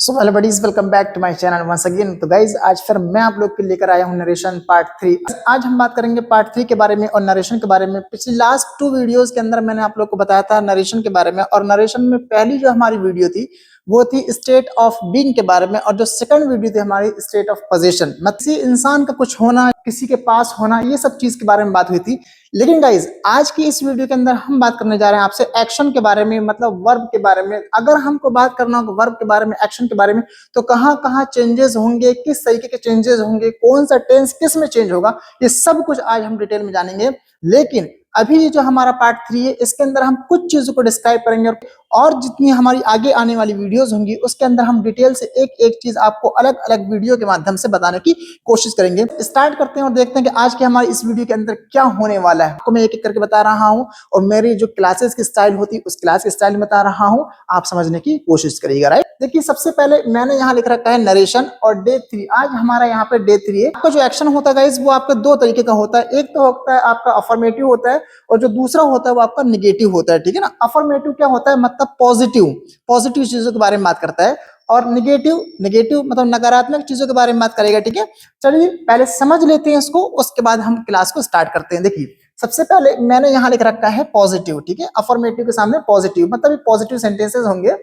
So hello buddies, welcome back to my channel once again. तो guys आज फिर मैं आप लोग के लेकर आया हूँ नरेशन पार्ट 3। आज हम बात करेंगे पार्ट 3 के बारे में और नरेशन के बारे में। पिछली लास्ट 2 वीडियोस के अंदर मैंने आप लोग को बताया था नरेशन के बारे में, और नरेशन में पहली जो हमारी वीडियो थी वो थी स्टेट ऑफ बीइंग के बारे में, और जो सेकंड वीडियो थी हमारी स्टेट ऑफ पोजीशन, मतलब किसी इंसान का कुछ होना, किसी के पास होना, ये सब चीज के बारे में बात हुई थी। लेकिन गाइज आज की इस वीडियो के अंदर हम बात करने जा रहे हैं आपसे एक्शन के बारे में, मतलब वर्ब के बारे में। अगर हमको बात करना हो वर्ब के बारे में, एक्शन के बारे में, तो कहाँ कहाँ चेंजेस होंगे, किस तरीके के चेंजेस होंगे, कौन सा टेंस किस में चेंज होगा, ये सब कुछ आज हम डिटेल में जानेंगे। लेकिन अभी जो हमारा पार्ट 3 है इसके अंदर हम कुछ चीजों को डिस्क्राइब करेंगे, और जितनी हमारी आगे आने वाली वीडियोस होंगी उसके अंदर हम डिटेल से एक एक चीज आपको अलग अलग वीडियो के माध्यम से बताने की कोशिश करेंगे। स्टार्ट करते हैं और देखते हैं कि आज के हमारी इस वीडियो के अंदर क्या होने वाला है। आपको मैं एक एक करके बता रहा हूँ, और मेरी जो क्लासेस की स्टाइल होती है उस क्लास की स्टाइल में बता रहा हूँ, आप समझने की कोशिश करिएगा। राइट, देखिए सबसे पहले मैंने यहाँ लिख रखा है नरेशन और डे 3। आज हमारा यहाँ पे डे 3 है। आपका जो एक्शन होता है गाइस वो आपका दो तरीके का होता है। एक तो होता है आपका अफर्मेटिव होता है, और जो दूसरा होता है वो आपका निगेटिव होता है। ठीक है ना। अफर्मेटिव क्या होता है, मतलब पॉजिटिव चीजों के बारे में बात करता है, और निगेटिव मतलब नकारात्मक चीजों के बारे में बात करेगा। ठीक है, चलिए पहले समझ लेते हैं इसको, उसके बाद हम क्लास को स्टार्ट करते हैं। देखिए सबसे पहले मैंने यहाँ लिख रखा है पॉजिटिव। ठीक है, अफर्मेटिव के सामने पॉजिटिव, मतलब ये पॉजिटिव सेंटेंसेस होंगे।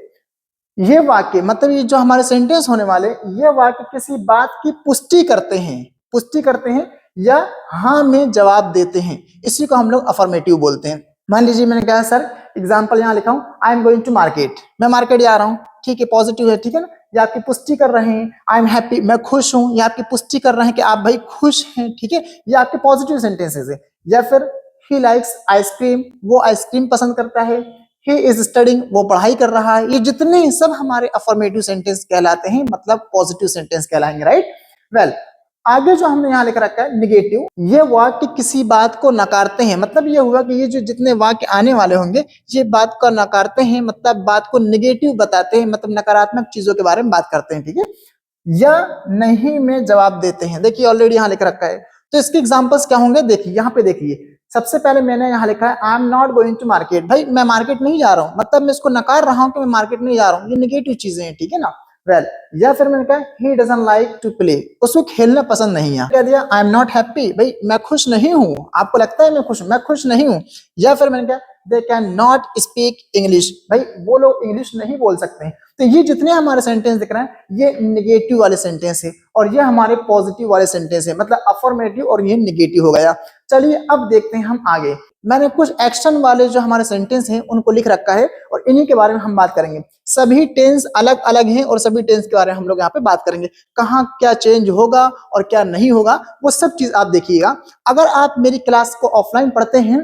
ये वाक्य मतलब ये जो हमारे सेंटेंस होने वाले, ये वाक्य किसी बात की पुष्टि करते हैं या हाँ में जवाब देते हैं। इसी को हम लोग अफर्मेटिव बोलते हैं। मान लीजिए मैंने कहा सर, एग्जांपल यहाँ लिखा हूँ, I am going to market, मैं मार्केट जा रहा हूँ। ठीक है, पॉजिटिव है। ठीक है ना, ये आपकी पुष्टि कर रहे हैं। आई एम हैप्पी, मैं खुश हूँ, ये आपकी पुष्टि कर रहे हैं कि आप भाई खुश हैं। ठीक है, ये आपके पॉजिटिव सेंटेंसेस है। या फिर ही लाइक्स आइसक्रीम, वो आइसक्रीम पसंद करता है। ही इज स्टडिंग, वो पढ़ाई कर रहा है। ये जितने सब हमारे अफर्मेटिव सेंटेंस कहलाते हैं, मतलब पॉजिटिव सेंटेंस कहलाएंगे। राइट, वेल आगे जो हमने यहाँ लिख रखा है निगेटिव, ये वाक्य किसी बात को नकारते हैं। मतलब ये हुआ कि ये जो जितने वाक्य आने वाले होंगे ये बात को नकारते हैं, मतलब बात को निगेटिव बताते हैं, मतलब नकारात्मक चीजों के बारे में बात करते हैं। ठीक है, या नहीं में जवाब देते हैं। देखिए ऑलरेडी यहाँ लिख रखा है, तो इसके एग्जांपल्स क्या होंगे। देखिए यहाँ पे देखिए, सबसे पहले मैंने यहाँ लिखा है I am not going to market. भाई मैं मार्केट नहीं जा रहा हूँ, मतलब मैं इसको नकार रहा हूँ कि मैं मार्केट नहीं जा रहा हूँ। ये निगेटिव चीजें हैं। ठीक है ना, वेल या फिर मैंने कहा he doesn't like to play, उसको खेलना पसंद नहीं है। कह दिया आई एम नॉट हैप्पी, भाई मैं खुश नहीं हूँ। आपको लगता है मैं खुश नहीं हूँ। या फिर मैंने कहा they can not speak English, भाई वो लोग इंग्लिश नहीं बोल सकते हैं। तो ये जितने हमारे सेंटेंस दिख रहे हैं ये निगेटिव वाले सेंटेंस है, और ये हमारे पॉजिटिव वाले सेंटेंस है, मतलब अफर्मेटिव और ये निगेटिव हो गया। चलिए अब देखते हैं हम आगे। मैंने कुछ एक्शन वाले जो हमारे सेंटेंस हैं उनको लिख रखा है, और इन्हीं के बारे में हम बात करेंगे। सभी टेंस अलग अलग हैं, और सभी टेंस के बारे में हम लोग यहाँ पे बात करेंगे। कहाँ क्या चेंज होगा और क्या नहीं होगा वो सब चीज आप देखिएगा। अगर आप मेरी क्लास को ऑफलाइन पढ़ते हैं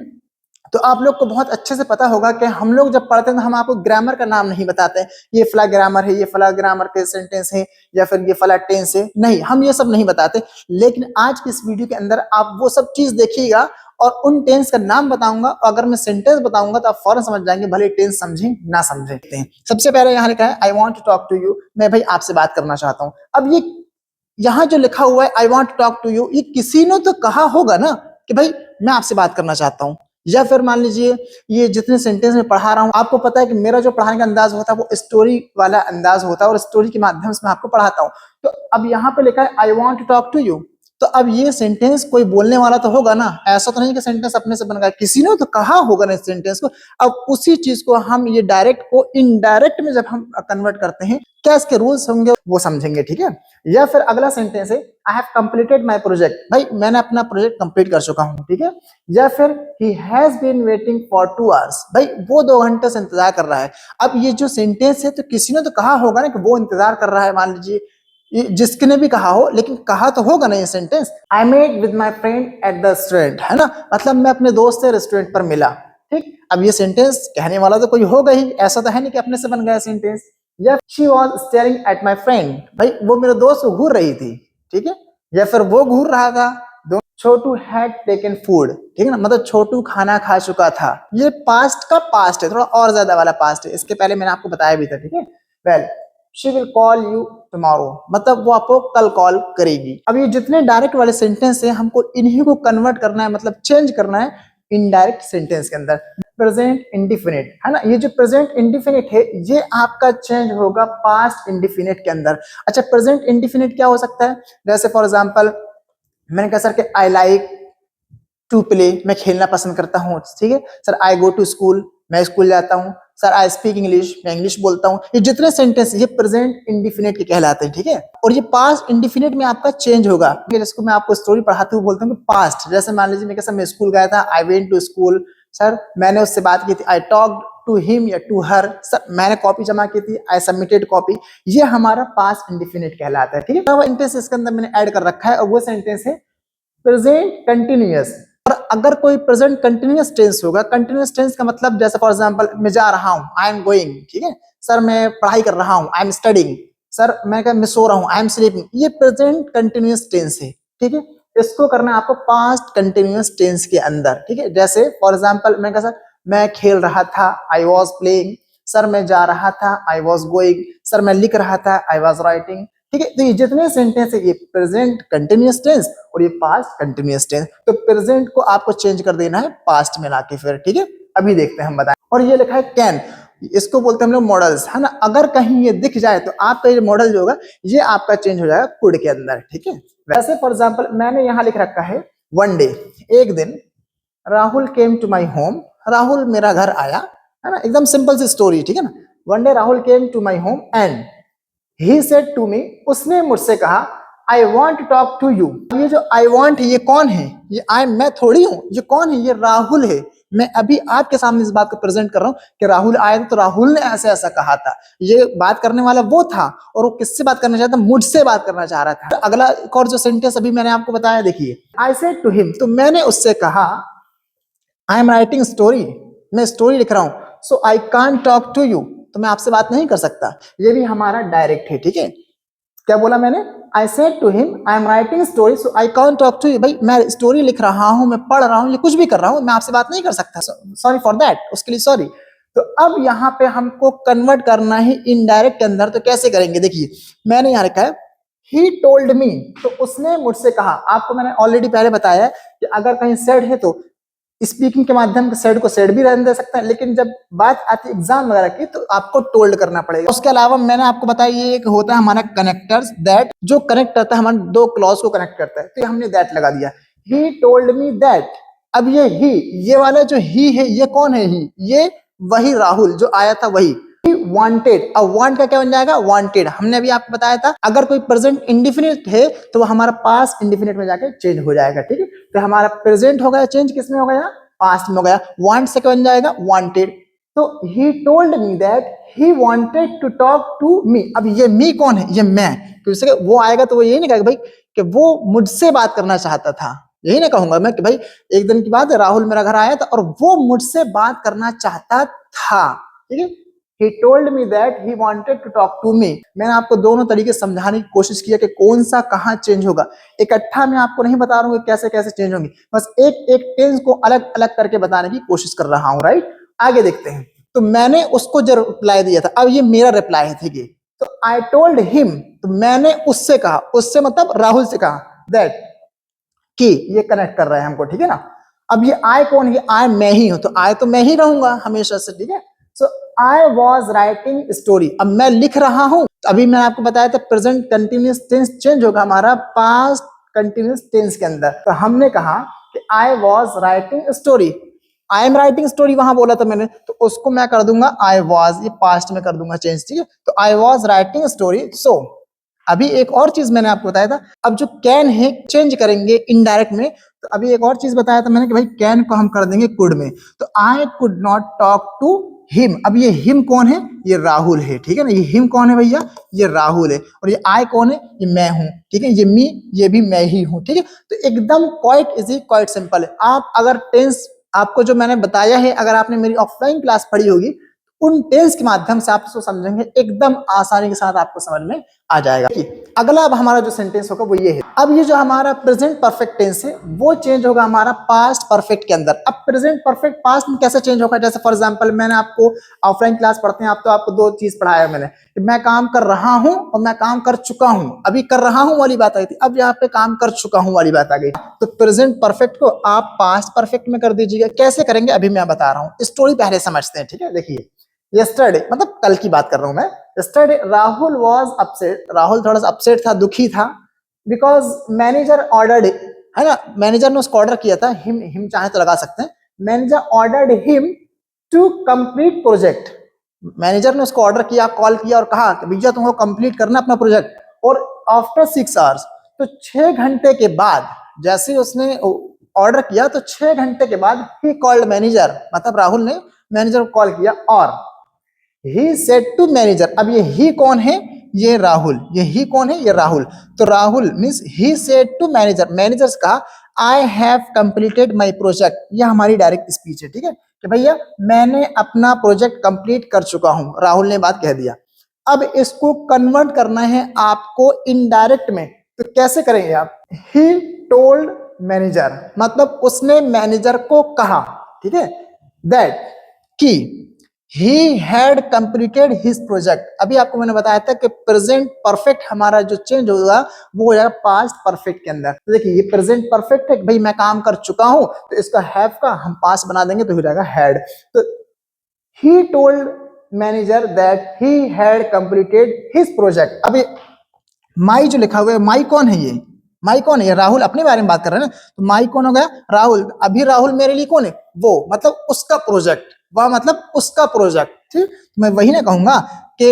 तो आप लोग को बहुत अच्छे से पता होगा कि हम लोग जब पढ़ते हैं तो हम आपको ग्रामर का नाम नहीं बताते हैं, ये फला ग्रामर है, ये फला ग्रामर के सेंटेंस है, या फिर ये फला टेंस है। नहीं, हम ये सब नहीं बताते। लेकिन आज की इस वीडियो के अंदर आप वो सब चीज देखिएगा, और उन टेंस का नाम बताऊंगा। अगर मैं सेंटेंस बताऊंगा तो आप फौरन समझ जाएंगे, भले टेंस समझें ना समझें। सबसे पहले यहाँ लिखा है I want to talk to you, मैं भाई आपसे बात करना चाहता हूँ। अब ये यहाँ जो लिखा हुआ है I want to talk to you, ये किसी ने तो कहा होगा ना कि भाई मैं आपसे बात करना चाहता हूँ। या फिर मान लीजिए ये जितने सेंटेंस में पढ़ा रहा हूँ, आपको पता है कि मेरा जो पढ़ाने का अंदाज होता है वो स्टोरी वाला अंदाज होता है, और स्टोरी के माध्यम से मैं आपको पढ़ाता हूँ। तो अब यहाँ पे लिखा है I want to talk to you, तो अब ये सेंटेंस कोई बोलने वाला तो होगा ना, ऐसा तो नहीं कि सेंटेंस अपने से बन गया, किसी ने तो कहा होगा ना इस सेंटेंस को। अब उसी चीज को हम ये डायरेक्ट को इनडायरेक्ट में जब हम कन्वर्ट करते हैं, क्या इसके रूल्स होंगे वो समझेंगे। ठीक है, या फिर अगला सेंटेंस है आई हैव कंप्लीटेड माय प्रोजेक्ट, भाई मैंने अपना प्रोजेक्ट कंप्लीट कर चुका हूँ। ठीक है, या फिर he has been waiting for 2 hours, भाई वो 2 घंटे से इंतजार कर रहा है। अब ये जो सेंटेंस है तो किसी ने तो कहा होगा ना कि वो इंतजार कर रहा है। मान लीजिए जिसके ने भी कहा हो, लेकिन कहा तो होगा ना ये sentence. I met with my friend at the restaurant, है ना, मतलब मैं अपने दोस्त से रेस्टोरेंट पर मिला। ठीक, अब ये सेंटेंस कहने वाला तो कोई होगा ही, ऐसा तो है नहीं कि अपने से बन गया सेंटेंस। या she was staring at my friend, भाई वो मेरे दोस्त को घूर रही थी। ठीक है, या फिर वो घूर रहा था। छोटू हैड टेकन फूड, ठीक है ना, मतलब छोटू खाना खा चुका था। ये पास्ट का पास्ट है, थोड़ा और ज्यादा वाला पास्ट है, इसके पहले मैंने आपको बताया भी था। ठीक है, well she will call you tomorrow, मतलब वो आपको कल कॉल करेगी। अब ये जितने डायरेक्ट वाले सेंटेंस है हमको इन्हीं को कन्वर्ट करना है, मतलब चेंज करना है इनडायरेक्ट सेंटेंस के अंदर। प्रेजेंट इंडिफिनिट, है ना। ये जो प्रेजेंट इंडिफिनिट है ये आपका चेंज होगा पास्ट इंडिफिनिट के अंदर। अच्छा, प्रेजेंट इंडिफिनिट क्या हो सकता है? जैसे फॉर एग्जांपल मैंने कहा सर कि आई लाइक टू प्ले, मैं खेलना पसंद करता हूँ, ठीक है sir. I go to school, मैं स्कूल जाता हूँ। सर आई स्पीक इंग्लिश, मैं इंग्लिश बोलता हूँ। ये जितने सेंटेंस ये प्रेजेंट इंडिफिनिट के कहलाते हैं, ठीक है। और ये पास्ट इंडिफिनिट में आपका चेंज होगा, जिसको मैं आपको स्टोरी पढ़ाते हुए बोलता हूँ पास्ट। जैसे मान लीजिए मैं कैसा, मैं स्कूल गया था, I went to school. Sir मैंने उससे बात की थी, आई टॉक टू हिम या टू हर। सर मैंने कॉपी जमा की थी, आई सबमिटेड कॉपी। ये हमारा पास्ट इंडिफिनिट कहलाता है, ठीक है। तो सेंटेंस इसके अंदर मैंने ऐड कर रखा है और वो सेंटेंस है प्रेजेंट कंटिन्यूअस। और अगर कोई प्रेजेंट कंटिन्यूअस टेंस होगा, कंटिन्यूअस टेंस का मतलब जैसे फॉर एग्जांपल मैं जा रहा हूं, आई एम गोइंग, ठीक है। सर मैं पढ़ाई कर रहा हूं, आई एम स्टडिंग। सर मैं सो रहा हूं, आई एम स्लीपिंग। ये प्रेजेंट कंटिन्यूअस टेंस है, ठीक है। इसको करना है आपको पास्ट कंटिन्यूअस टेंस के अंदर, ठीक है। जैसे फॉर एग्जांपल मैं कहा सर मैं खेल रहा था, आई वॉज प्लेइंग। सर मैं जा रहा था, आई वॉज गोइंग। सर मैं लिख रहा था, आई वॉज राइटिंग, ठीक है। तो ये जितने सेंटेंस है ये प्रेजेंट कंटिन्यूअस टेंस और ये पास्ट कंटिन्यूअस टेंस। तो प्रेजेंट को आपको चेंज कर देना है पास्ट में लाके फिर, ठीक है। अभी देखते हैं हम बताएं। और ये लिखा है कैन, इसको बोलते हैं हम लोग मॉडल्स, है ना। अगर कहीं ये दिख जाए तो आपका ये मॉडल जो होगा ये आपका चेंज हो जाएगा कुड के अंदर, ठीक है। वैसे फॉर एग्जाम्पल मैंने यहाँ लिख रखा है वन डे, एक दिन, Rahul came to my home, Rahul मेरा घर आया, है ना। एकदम सिंपल सी स्टोरी, ठीक है ना। One day Rahul came to my home and He said to me, उसने मुझसे कहा, I want to talk to you। ये जो I want है ये कौन है? ये मैं थोड़ी हूँ, ये कौन है? ये राहुल है। मैं अभी आपके सामने इस बात को प्रेजेंट कर रहा हूँ कि राहुल आया था तो राहुल ने ऐसा ऐसा कहा था। ये बात करने वाला वो था और वो किससे बात करना चाहता था? मुझसे बात करना चाह रहा था। अगला एक और जो सेंटेंस अभी मैंने आपको बताया, देखिए, I said to him, तो मैंने उससे कहा, I am writing story, मैं स्टोरी लिख रहा हूँ, so I can't talk to you, तो मैं आपसे बात नहीं कर सकता। ये भी हमारा डायरेक्ट है, ठीक है। क्या बोला मैंने? I said to him, I am writing story, so I can't talk to you। भाई मैं स्टोरी लिख रहा हूं, मैं पढ़ रहा हूं, ये कुछ भी कर रहा हूं, मैं आपसे बात नहीं कर सकता। सॉरी फॉर दैट, उसके लिए सॉरी। तो अब यहाँ पे हमको कन्वर्ट करना है इनडायरेक्ट के अंदर, तो कैसे करेंगे? देखिए मैंने यहाँ लिखा है he told me, तो उसने मुझसे कहा। आपको मैंने ऑलरेडी पहले बताया है कि अगर कहीं सेड है तो स्पीकिंग के माध्यम से सेड को सेड भी रहने दे सकता है, लेकिन जब बात आती है एग्जाम वगैरह की तो आपको टोल्ड करना पड़ेगा। उसके अलावा मैंने आपको बताया ये एक होता है हमारा कनेक्टर्स, दैट जो कनेक्ट करता है हमारे दो क्लॉज को कनेक्ट करता है, तो हमने दैट लगा दिया। ही टोल्ड मी दैट। अब ये ही, ये वाला जो ही है ये कौन है? ही, ये वही राहुल जो आया था वही। वांटेड, अब वांट का क्या बन जाएगा? वांटेड। हमने अभी आपको बताया था अगर कोई प्रेजेंट इंडिफिनिट है तो वो हमारा पास्ट इंडिफिनिट में जाके चेंज हो जाएगा, ठीक है। तो हमारा प्रेजेंट हो गया चेंज, किसमें हो गया? पास्ट में हो गया। वांट से क्या बन जाएगा? वांटेड। तो he told me that he wanted to talk to me. अब ये मी कौन है? ये मैं, क्योंकि वो आएगा तो वो यही नहीं कहेगा भाई कि वो मुझसे बात करना चाहता था, यही ना कहूंगा मैं कि भाई एक दिन की बात है, राहुल मेरा घर आया था और वो मुझसे बात करना चाहता था, ठीक है। He told me that he wanted to talk to me। मैंने आपको दोनों तरीके समझाने की कोशिश किया कि कौन सा कहाँ चेंज होगा। इकट्ठा मैं आपको नहीं बता रहा हूँ कैसे कैसे चेंज होंगे, बस एक एक टेंस को अलग अलग करके बताने की कोशिश कर रहा हूँ, राइट। आगे देखते हैं। तो मैंने उसको जो रिप्लाई दिया था, अब ये मेरा रिप्लाई है, ठीक है। तो I told him, तो मैंने उससे कहा, उससे मतलब राहुल से कहा, दैट कि ये कनेक्ट कर रहे हैं हमको, ठीक है ना। अब ये आई कौन है? आई मैं ही हूं, तो आई तो मैं ही रहूंगा हमेशा से, ठीक है। सो आई वॉज राइटिंग स्टोरी, अब मैं लिख रहा हूं। तो अभी मैंने आपको बताया था प्रेजेंट कंटिन्यूअस टेंस चेंज होगा हमारा पास्ट कंटिन्यूअस टेंस के अंदर। तो हमने कहा कि I was writing story, I am writing story वहां बोला था मैंने, तो उसको मैं कर दूंगा आई वॉज, ये पास्ट में कर दूंगा चेंज, ठीक है। तो आई वॉज राइटिंग स्टोरी। सो अभी एक और चीज मैंने आपको बताया था, अब जो कैन है चेंज करेंगे इनडायरेक्ट में। तो अभी एक और चीज बताया था मैंने कि भाई कैन को हम कर देंगे कुड में। तो I could not talk to him. अब ये हिम कौन है? ये राहुल है, ठीक है ना। ये हिम कौन है भैया? ये राहुल है। और ये आई कौन है? ये मैं हूं, ठीक है। ये मी, ये भी मैं ही हूं, ठीक है। तो एकदम क्वाइट इजी, क्वाइट सिंपल है। आप अगर टेंस आपको जो मैंने बताया है, अगर आपने मेरी ऑफलाइन क्लास पढ़ी होगी उन टेंस के माध्यम से आप इसको समझेंगे, एकदम आसानी के साथ आपको समझ में आ जाएगा। अगला अब हमारा जो सेंटेंस होगा वो ये है। अब ये जो हमारा प्रेजेंट परफेक्ट टेंस है वो चेंज होगा हमारा पास्ट परफेक्ट के अंदर। अब प्रेजेंट परफेक्ट पास्ट में कैसे चेंज होगा, जैसे फॉर एग्जांपल मैंने आपको ऑफलाइन क्लास पढ़ते हैं आप, तो आपको दो चीज पढ़ाया मैंने कि मैं काम कर रहा हूं और मैं काम कर चुका हूं। अभी कर रहा हूं वाली बात आई थी, अब यहाँ पे काम कर चुका हूं वाली बात आ गई। तो प्रेजेंट परफेक्ट को आप पास्ट परफेक्ट में कर दीजिएगा। कैसे करेंगे अभी मैं बता रहा हूँ, स्टोरी पहले समझते हैं, ठीक है। देखिए यस्टरडे मतलब कल की बात कर रहा हूं मैं। Yesterday Rahul was upset, Rahul थोड़ा सा अपसेट था, दुखी था, बिकॉज मैनेजर ऑर्डर्ड, है ना, मैनेजर ने उसको ऑर्डर किया था, हिम चाहे तो लगा सकते हैं, manager ordered him to complete project. Manager ने उसको ऑर्डर किया, कॉल किया और कहा कि भैया तुमको कंप्लीट करना अपना प्रोजेक्ट। और आफ्टर 6 आवर्स, तो 6 घंटे के बाद, जैसे उसने ऑर्डर किया तो 6 घंटे के बाद ही कॉल्ड मैनेजर, मतलब राहुल ने मैनेजर को कॉल किया और ही सेड टू मैनेजर। अब ये ही कौन है, ये राहुल। ये ही कौन है, ये राहुल। तो Rahul means he said to manager, manager से कहा I have completed my project. ये हमारी डायरेक्ट स्पीच है, ठीक है, कि भैया मैंने अपना प्रोजेक्ट कंप्लीट कर चुका हूं, राहुल ने बात कह दिया। अब इसको कन्वर्ट करना है आपको इनडायरेक्ट में, तो कैसे करेंगे आप, ही टोल्ड मैनेजर, मतलब उसने मैनेजर को कहा, ठीक है, दैट कि he had completed his project। अभी आपको मैंने बताया था कि प्रेजेंट परफेक्ट हमारा जो चेंज होगा वो हो जाएगा पास्ट परफेक्ट के अंदर। तो देखिए ये प्रेजेंट परफेक्ट है कि भाई मैं काम कर चुका हूं, तो इसका हैव का हम पास्ट बना देंगे तो हो जाएगा हैड। तो he told manager that he had completed his project। अभी माई जो लिखा हुआ है, माई कौन है, ये माई कौन है, राहुल अपने बारे में बात कर रहे हैं ना, तो माई कौन हो गया, राहुल। अभी राहुल मेरे लिए कौन है, वो मतलब उसका प्रोजेक्ट, वह मतलब उसका प्रोजेक्ट, ठीक। मैं वही ना कहूंगा कि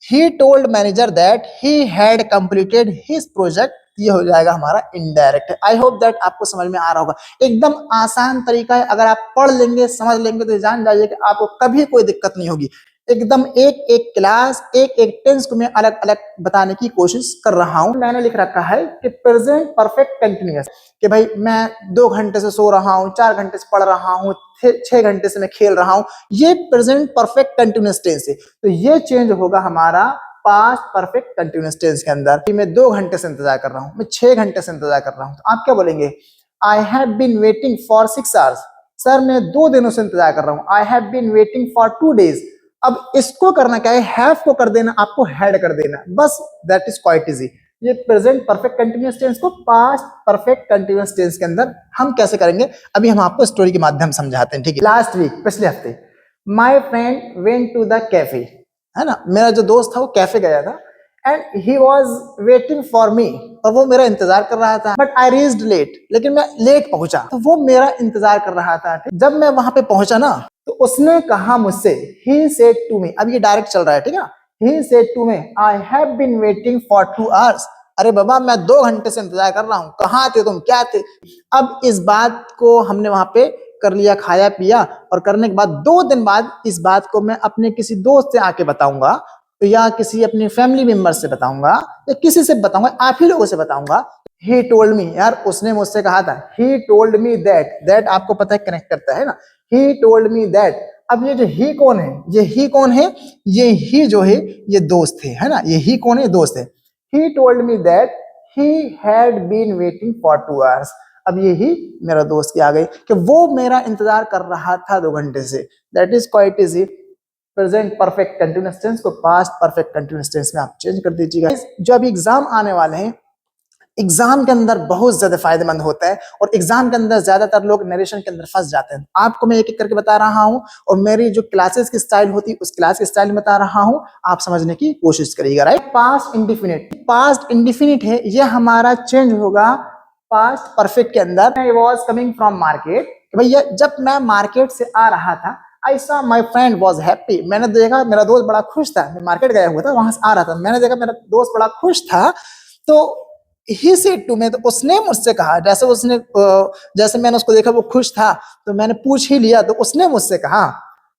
he told manager that he had completed his project, ये हो जाएगा हमारा इनडायरेक्ट। आई होप दैट आपको समझ में आ रहा होगा, एकदम आसान तरीका है। अगर आप पढ़ लेंगे समझ लेंगे तो जान जाइए कि आपको कभी कोई दिक्कत नहीं होगी। एकदम एक एक क्लास, एक एक टेंस को मैं अलग अलग बताने की कोशिश कर रहा हूं। मैंने लिख रखा है कि प्रेजेंट परफेक्ट कंटिन्यूअस, कि भाई मैं 2 घंटे से सो रहा हूं, 4 घंटे से पढ़ रहा हूं, 6 घंटे से मैं खेल रहा हूं, ये प्रेजेंट परफेक्ट कंटिन्यूअस टेंस है। तो ये चेंज होगा हमारा पास्ट परफेक्ट कंटिन्यूअस टेंस के अंदर। मैं 2 घंटे से इंतजार कर रहा हूं, मैं 6 घंटे से इंतजार कर रहा हूं, तो आप क्या बोलेंगे, I have been waiting for 6 hours. सर मैं 2 दिनों से इंतजार कर रहा हूं, I have been waiting for 2 days. अब इसको करना क्या है, हैव को कर देना, आपको हैड कर देना, बस दैट इज क्वाइट इजी। ये प्रेजेंट परफेक्ट कंटिन्यूअस टेंस को पास्ट परफेक्ट कंटिन्यूअस टेंस के अंदर हम कैसे करेंगे, अभी हम आपको स्टोरी के माध्यम समझाते हैं, ठीक है। लास्ट वीक, पिछले हफ्ते, my friend went to the cafe, है ना, मेरा जो दोस्त था वो कैफे गया था, and he was waiting for me, और वो मेरा इंतजार कर रहा था, बट आई रीच्ड लेट, लेकिन मैं लेट पहुंचा, तो वो मेरा इंतजार कर रहा था। जब मैं वहां पे पहुंचा ना, तो उसने कहा मुझसे, ही सेड टू मी, अब ये डायरेक्ट चल रहा है, ठीक है, he said to me I have been waiting for 2 hours. अरे बाबा मैं 2 घंटे से इंतजार कर रहा हूं, कहाँ थे तुम, क्या थे। अब इस बात को हमने वहां पे कर लिया, खाया पिया, और करने के बाद 2 दिन बाद इस बात को मैं अपने किसी दोस्त से आके बताऊंगा, तो या किसी अपनी फैमिली मेंबर से बताऊंगा, या किसी से बताऊंगा, आप ही लोगों से बताऊंगा। ही टोल्ड मी, यार उसने मुझसे कहा था, ही टोल्ड मी दैट, दैट आपको पता है कनेक्ट करता है ना, ही टोल्ड मी दैट। अब ये जो ही कौन है, ये ही कौन है, ये ही जो है ये दोस्त है ना, ये ही कौन है, दोस्त है। He told me that he had been waiting for 2 hours. अब ये ही मेरा दोस्त की आ गई कि वो मेरा इंतजार कर रहा था 2 घंटे से, that is quite easy. Present perfect continuous tense को पास्ट परफेक्ट कंटिन्यूअस टेंस में आप चेंज कर दीजिएगा। जो अभी एग्जाम आने वाले हैं, एग्जाम के अंदर बहुत ज्यादा फायदेमंद होता है, और एग्जाम के अंदर ज्यादातर लोग नरेशन के अंदर फंस जाते हैं। आपको मैं एक एक करके बता रहा हूं, और मेरी जो क्लासेस की स्टाइल होती है उस क्लास की स्टाइल में बता रहा हूं, आप समझने की कोशिश करिएगा। Right, past indefinite, past indefinite है, यह हमारा चेंज होगा पास्ट परफेक्ट के अंदर। I was coming from market, भैया जब मैं मार्केट से आ रहा था, I saw my friend was happy, मैंने देखा मेरा दोस्त बड़ा खुश था। मैं मार्केट गया हुआ था, वहां से आ रहा था, मैंने देखा मेरा दोस्त बड़ा खुश था, तो ही सेड टू मी, तो उसने मुझसे कहा, जैसे मैंने उसको देखा वो खुश था, तो मैंने पूछ ही लिया, तो उसने मुझसे कहा,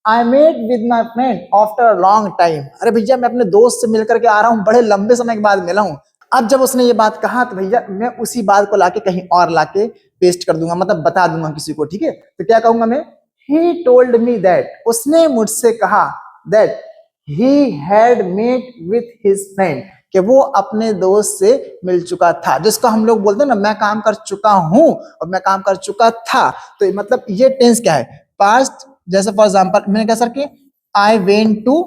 I met with my friend after a long time. अरे भैया मैं अपने दोस्त से मिलकर के आ रहा हूँ, बड़े लंबे समय के बाद मिला हूँ। अब जब उसने ये बात कहा, तो भैया मैं उसी बात को लाके कहीं और लाके पेस्ट कर दूंगा, मतलब बता दूंगा किसी को, ठीक है। तो क्या कहूंगा मैं, ही टोल्ड मी दैट, उसने मुझसे कहा that he had met with his friend, कि वो अपने दोस्त से मिल चुका था, जिसको हम लोग बोलते हैं ना मैं काम कर चुका हूं और मैं काम कर चुका था। तो मतलब ये टेंस क्या है, पास्ट। जैसे फॉर एग्जांपल मैंने कहा सर कि आई वेंट टू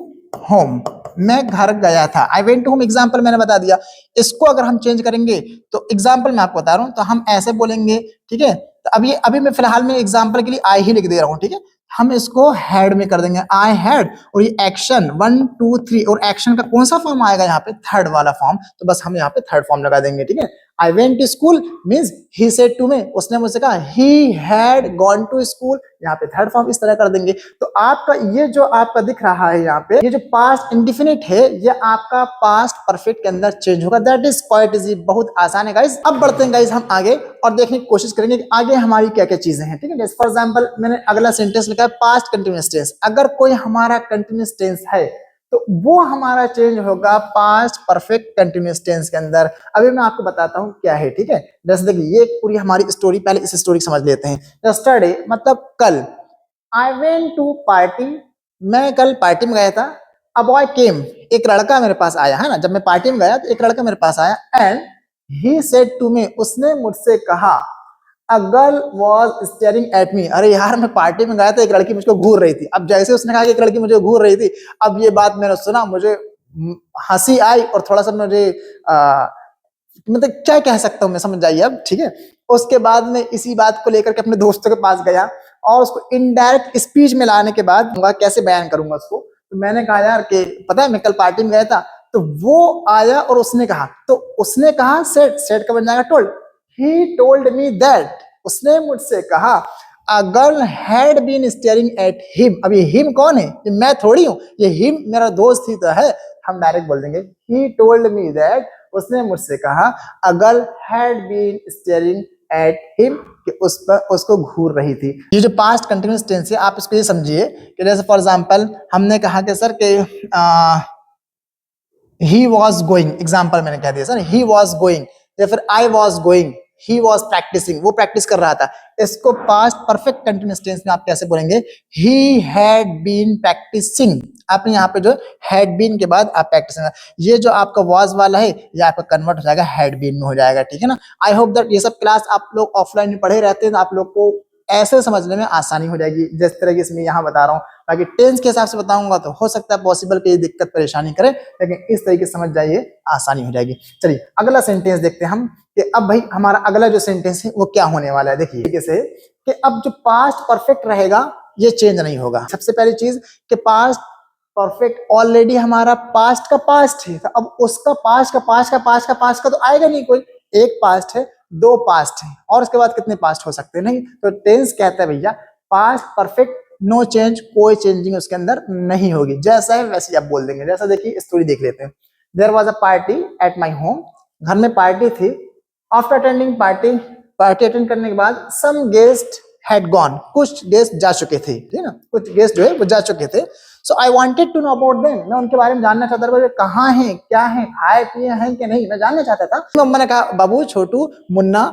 होम, मैं घर गया था। I went to home example मैंने बता दिया। इसको अगर हम चेंज करेंगे तो एग्जाम्पल मैं आपको बता रहा हूं, तो हम ऐसे बोलेंगे, ठीक है। तो अभी मैं फिलहाल में एग्जाम्पल के लिए आई ही लिख दे रहा हूं, ठीक है। हम इसको हैड में कर देंगे, आई हैड, और ये एक्शन 1 2 3, और एक्शन का कौन सा फॉर्म आएगा यहाँ पे, थर्ड वाला फॉर्म, तो बस हम यहाँ पे थर्ड फॉर्म लगा देंगे, ठीक है। I went to school means he said to me, उसने मुझसे कहा he had gone to school, यहाँ पे थर्ड फॉर्म इस तरह कर देंगे। तो आपका ये जो आपका दिख रहा है यहाँ पे, ये जो पास्ट इंडिफिनिट है, ये आपका पास्ट परफेक्ट के अंदर चेंज होगा। दैट इज क्वाइट इजी, बहुत आसान है गाइस। अब बढ़ते हैं गाइस हम आगे और देखने की कोशिश करेंगे कि आगे हमारी क्या क्या चीजें हैं, ठीक है। फॉर एग्जाम्पल मैंने अगला सेंटेंस लिखा है पास्ट कंटिन्यूअस टेंस। अगर कोई हमारा कंटिन्यूअस टेंस है तो वो हमारा चेंज होगा पास्ट परफेक्ट कंटिन्यूअस टेंस के अंदर। अभी मैं आपको बताता हूं क्या है, ठीक है। जैसे देखिए ये पूरी हमारी स्टोरी, पहले इस स्टोरी समझ लेते हैं। यस्टरडे मतलब कल, आई वेंट टू पार्टी, मैं कल पार्टी में गया था। अ बॉय केम, एक लड़का मेरे पास आया, है ना। जब मैं पार्टी में गया तो एक लड़का मेरे पास आया, and he said to me, उसने मुझसे कहा, a girl was staring at me. अरे यार मैं पार्टी में गया था, एक लड़की मुझको घूर रही थी। अब जैसे उसने कहा कि एक लड़की मुझे घूर रही थी, अब ये बात मैंने सुना, मुझे हंसी आई और थोड़ा सा मुझे मतलब क्या कह सकता हूं मैं, समझ जाइए अब, ठीक है। उसके बाद में इसी बात को लेकर के अपने दोस्तों के पास गया और उसको इनडायरेक्ट स्पीच में लाने के बाद कैसे बयान करूंगा उसको। तो मैंने कहा यार कि पता है मैं कल पार्टी में गया था, तो वो आया और उसने कहा, तो उसने कहा सेड, सेड का बन जाएगा told. He told me that, उसने मुझसे कहा, a girl had been staring at him. अब ये हिम कौन है, ये मैं थोड़ी हूं, ये हिम मेरा दोस्त ही तो है। हम डायरेक्ट बोल देंगे ही टोल्ड मी दैट, उसने मुझसे कहा, a girl had been staring at him, कि उस पर उसको घूर रही थी। ये जो पास्ट कंटिन्यूअस टेंस है, आप इसको ये समझिए कि जैसे फॉर एग्जांपल हमने कहा कि सर के ही वॉज गोइंग, एग्जाम्पल मैंने कह दिया सर ही वॉज गोइंग, या फिर I was going, he was practicing, वो प्रैक्टिस कर रहा था। इसको पास्ट परफेक्ट कंटिन्यूअस टेंस में आप कैसे बोलेंगे, ही हैड बीन प्रैक्टिसिंग। आपने यहाँ पे जो हैड बीन के बाद आप प्रैक्टिसिंग, ये जो आपका वॉज वाला है ये आपका कन्वर्ट हो जाएगा हैड बीन में हो जाएगा, ठीक है ना। आई होप दैट ये सब क्लास आप लोग ऑफलाइन में पढ़े रहते हैं तो आप लोग को ऐसे समझने में आसानी हो जाएगी जिस तरह की इसमें यहाँ बता रहा हूँ। बाकी टेंस के हिसाब से बताऊंगा तो हो सकता है पॉसिबल कि दिक्कत परेशानी करे, लेकिन इस तरीके से समझ जाइए आसानी हो जाएगी। चलिए अगला सेंटेंस देखते हैं हम कि अब भाई हमारा अगला जो सेंटेंस है वो क्या होने वाला है। देखिए कैसे कि अब जो पास्ट परफेक्ट रहेगा ये चेंज नहीं होगा। सबसे पहली चीज कि पास्ट परफेक्ट ऑलरेडी हमारा पास्ट का पास्ट है, तो अब उसका पास्ट का पास्ट का पास्ट का पास्ट का तो आएगा नहीं कोई। एक पास्ट है, दो पास्ट है, और उसके बाद कितने पास्ट हो सकते हैं, नहीं। तो टेंस कहता है भैया पास्ट परफेक्ट नो चेंज, कोई चेंजिंग उसके अंदर नहीं होगी, जैसा है वैसे आप बोल देंगे। जैसा देखिए स्टोरी देख लेते हैं। There was a party at my home, घर में पार्टी थी। After attending party, party attend करने के बाद सम गेस्ट हैड गॉन, कुछ गेस्ट जा चुके थे, ठीक है ना, कुछ गेस्ट जो है वो जा चुके थे। So I wanted to know about them, मैं उनके बारे में जानना चाहता था, कहाँ हैं, क्या है, खाए पिए हैं कि नहीं, मैं जानना चाहता था। मम्मा ने कहा बाबू छोटू मुन्ना,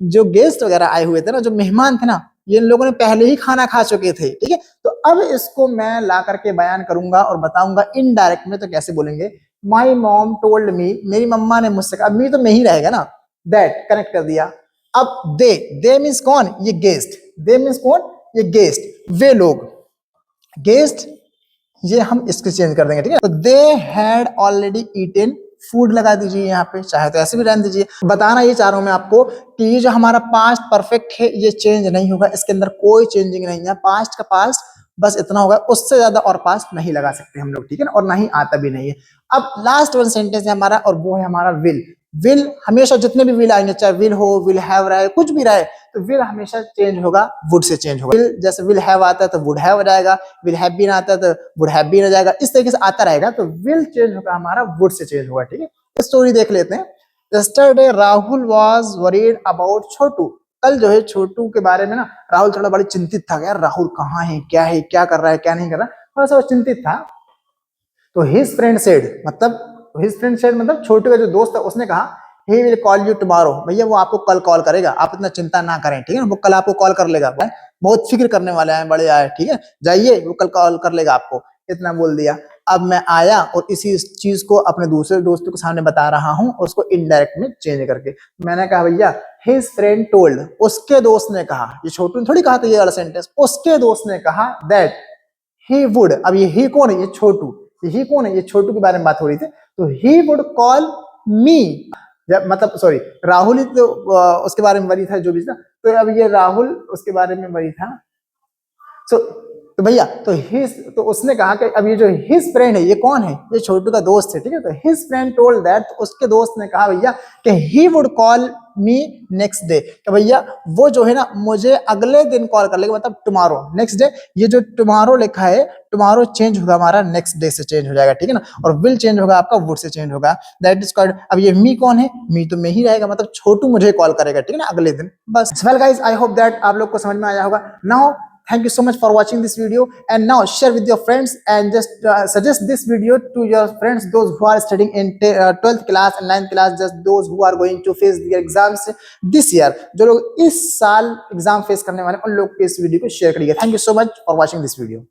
जो गेस्ट वगैरह आए हुए थे ना, जो मेहमान थे ना, ये लोगों ने पहले ही खाना खा चुके थे, ठीक है। तो अब इसको मैं ला करके बयान करूंगा और बताऊंगा इनडायरेक्ट में, तो कैसे बोलेंगे, माई मॉम टोल्ड मी, मेरी मम्मा ने मुझसे कहा, मी तो मैं ही रहेगा ना, दैट कनेक्ट कर दिया। अब दे मीन्स कौन, ये गेस्ट, दे मीन्स कौन, ये गेस्ट, वे लोग, गेस्ट, ये हम इसके चेंज कर देंगे, ठीक है। तो they had already eaten, food लगा दीजिए यहाँ पे, चाहे तो ऐसे भी रहने दीजिए। बताना ये चाह रहा हूं मैं आपको कि ये जो हमारा पास्ट परफेक्ट है ये चेंज नहीं होगा, इसके अंदर कोई चेंजिंग नहीं है। पास्ट का पास्ट बस इतना होगा, उससे ज्यादा और पास्ट नहीं लगा सकते हम लोग, ठीक है ना, और नहीं आता भी नहीं है। अब लास्ट वन सेंटेंस है हमारा, और वो है हमारा विल। विल हमेशा जितने भी विल आएंगे, चाहे विल हो, विल हैव रहा है, कुछ भी रहे, तो विल हमेशा चेंज होगा, वुड से चेंज होगा। विल जैसे विल हैव आता है तो वुड हैव हो जाएगा, विल हैव बीन आता है तो वुड हैव बीन हो जाएगा, इस तरीके से आता रहेगा। तो विल चेंज होगा हमारा, वुड से चेंज होगा, ठीक है। स्टोरी देख लेते हैं। Yesterday Rahul was worried about Chhotu, कल जो है छोटू के बारे में ना राहुल थोड़ा बड़ी चिंतित था, यार राहुल कहाँ है, क्या कर रहा है, क्या नहीं कर रहा, थोड़ा सा चिंतित था। तो हिज फ्रेंड सेड, मतलब हिज फ्रेंड सेड मतलब छोटू का जो दोस्त है उसने कहा, he will call you tomorrow, भैया वो आपको कल कॉल करेगा, आप इतना चिंता ना करें, ठीक है ना, वो कल आपको कॉल कर लेगा, बहुत फिक्र करने वाले हैं, बड़े आए, ठीक है, जाइए वो कल कॉल कर लेगा आपको। इतना बोल दिया। अब मैं आया और इसी चीज को अपने दूसरे दोस्तों के सामने बता रहा हूँ, उसको इनडायरेक्ट में चेंज करके। मैंने कहा भैया हिज फ्रेंड टोल्ड, उसके दोस्त ने कहा, ये छोटू ने थोड़ी कहा था ये वाला सेंटेंस, उसके दोस्त ने कहा दैट ही वुड। अब ये ही कौन है? ये छोटू। ये ही कौन है? ये छोटू के बारे में बात हो रही थी। तो ही वुड कॉल मी, मतलब सॉरी राहुल ही तो उसके बारे में वरी था जो भी था, तो अब ये राहुल उसके बारे में वरी था। तो भैया तो उसने कहा कि अब ये जो हिज फ्रेंड है ये कौन है? ये छोटू का दोस्त है, ठीक है। तो हिज फ्रेंड टोल्ड दैट, तो उसके दोस्त ने कहा भैया कि he would call me next day, कि भैया वो जो है ना मुझे अगले दिन कॉल कर लेगा, मतलब टुमारो, नेक्स्ट डे। ये जो टुमारो लिखा है, टुमारो चेंज होगा हमारा नेक्स्ट डे से चेंज हो जाएगा, ठीक है ना। और विल चेंज होगा आपका वुड से चेंज होगा, दैट इज कॉल्ड। अब ये मी कौन है? मी तो मैं ही रहेगा, मतलब छोटू मुझे कॉल करेगा, ठीक है ना, अगले दिन। बस well guys, I hope that आप लोग को समझ में आया होगा। Now thank you so much for watching this video, and now share with your friends and just suggest this video to your friends, those who are studying in 12th class and 9th class, just those who are going to face their exams this year, जो लोग इस साल exam face करने वाले उन लोग को इस वीडियो को शेयर करिए। Thank you so much for watching this video.